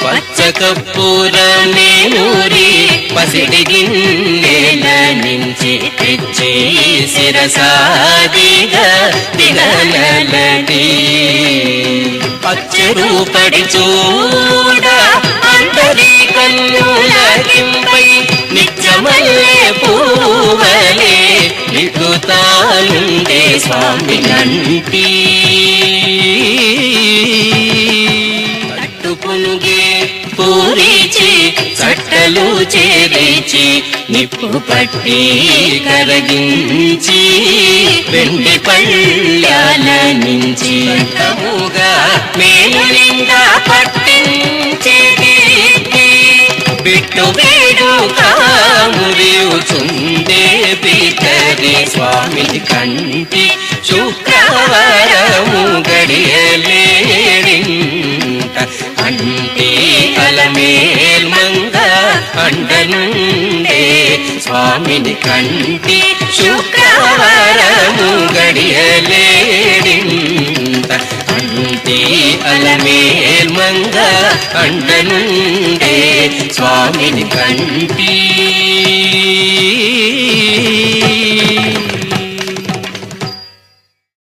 పచ్చకప్పూరమే నూరి పసిడి గిన్నెల నుంచి తెచ్చి శిరసాదిగా దిగనలది పచ్చరూపడి చూడ అంతరి కన్నులకింపై నిత్యమల్లె పూవలే నిగుతానుండే స్వామి నంటి పునుగే పూరిచి చట్టలు చేరిచి నిప్పు పట్టి కరగించి వెండి పళ్ళాల నుంచి తముగా మేలు నిండా పట్టించేది బిట్టు వేడు కామురియుచుందే పితరి స్వామి కంటి శుక్రవారము గడియలేడింట అంటే అలమేల్ మంగ అండనుండే స్వామిని కంటి శుక్రవారము గడియలేడింత అంటే అలమేల్ మంగ అండనుండే స్వామిని కంటి